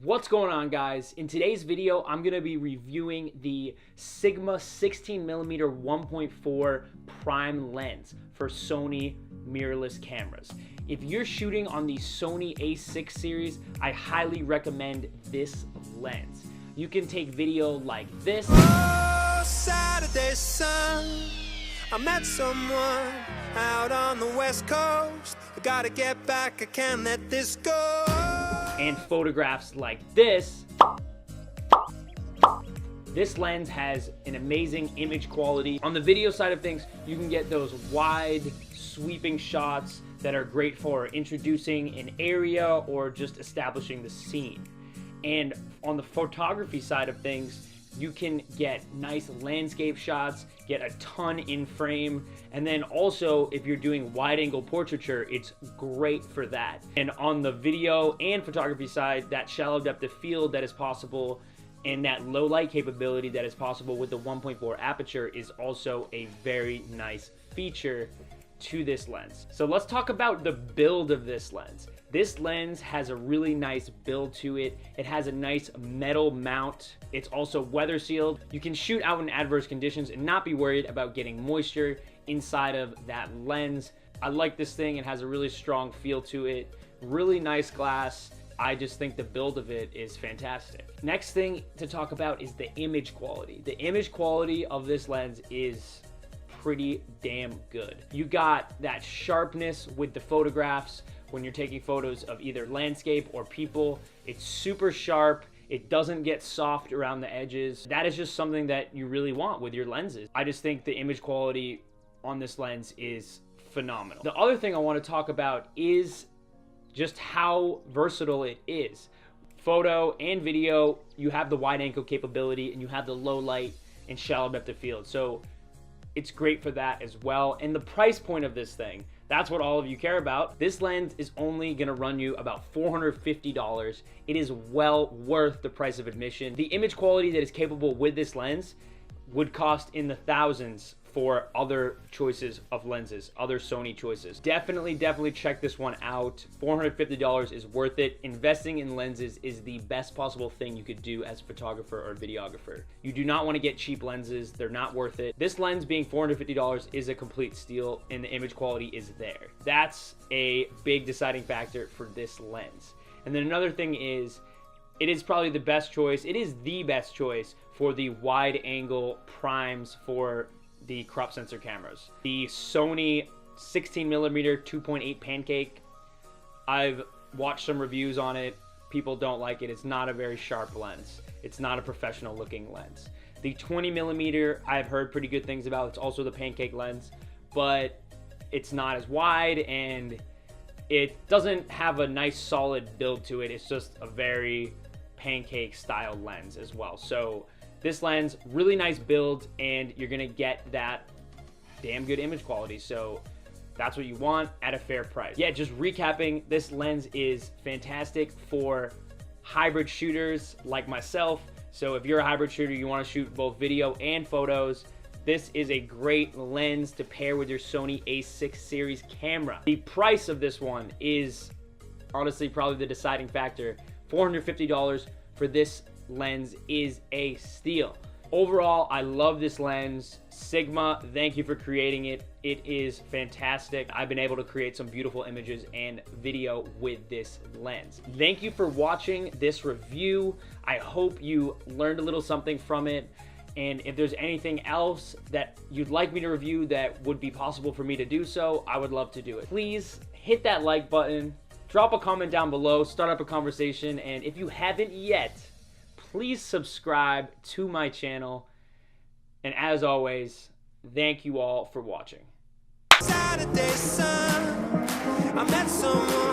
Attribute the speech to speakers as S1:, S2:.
S1: What's going on, guys? In today's video, I'm going to be reviewing the Sigma 16mm 1.4 prime lens for Sony mirrorless cameras. If you're shooting on the Sony A6 series, I highly recommend this lens. You can take video like this.
S2: Oh, Saturday sun, I met someone out on the West Coast. I gotta get back, I can't let this go.
S1: And photographs like this. This lens has an amazing image quality. On the video side of things, you can get those wide, sweeping shots that are great for introducing an area or just establishing the scene. And on the photography side of things, you can get nice landscape shots, get a ton in frame, and then also if you're doing wide angle portraiture, it's great for that. And on the video and photography side, that shallow depth of field that is possible and that low light capability that is possible with the 1.4 aperture is also a very nice feature to this lens. So let's talk about the build of this lens. This lens has a really nice build to it. It has a nice metal mount. It's also weather sealed. You can shoot out in adverse conditions and not be worried about getting moisture inside of that lens. I like this thing. It has a really strong feel to it. Really nice glass. I just think the build of it is fantastic. Next thing to talk about is the image quality. The image quality of this lens is pretty damn good. You got that sharpness with the photographs when you're taking photos of either landscape or people. It's super sharp. It doesn't get soft around the edges. That is just something that you really want with your lenses. I just think the image quality on this lens is phenomenal. The other thing I want to talk about is just how versatile it is. Photo and video, you have the wide angle capability and you have the low light and shallow depth of field. So it's great for that as well. And the price point of this thing, that's what all of you care about. This lens is only gonna run you about $450. It is well worth the price of admission. The image quality that is capable with this lens would cost in the thousands for other choices of lenses, other Sony choices. Definitely check this one out. $450 is worth it. Investing in lenses is the best possible thing you could do as a photographer or videographer. You do not want to get cheap lenses. They're not worth it. This lens being $450 is a complete steal and the image quality is there. That's a big deciding factor for this lens. And then another thing is, it is probably the best choice. It is the best choice for the wide angle primes for the crop sensor cameras. The Sony 16mm 2.8 pancake, I've watched some reviews on it. People don't like it. It's not a very sharp lens. It's not a professional looking lens. The 20mm, I've heard pretty good things about. It's also the pancake lens, but it's not as wide and it doesn't have a nice solid build to it. It's just a very pancake style lens as well. So this lens, really nice build, and you're gonna get that damn good image quality. So that's what you want at a fair price. Yeah, just recapping, this lens is fantastic for hybrid shooters like myself. So if you're a hybrid shooter, you wanna shoot both video and photos, this is a great lens to pair with your Sony A6 series camera. The price of this one is honestly probably the deciding factor. $450 for this lens is a steal. Overall, I love this lens. Sigma, thank you for creating it. It is fantastic. I've been able to create some beautiful images and video with this lens. Thank you for watching this review. I hope you learned a little something from it. And if there's anything else that you'd like me to review that would be possible for me to do so, I would love to do it. Please hit that like button, drop a comment down below, start up a conversation, and if you haven't yet, please subscribe to my channel. And as always, thank you all for watching.
S2: Saturday sun, I met someone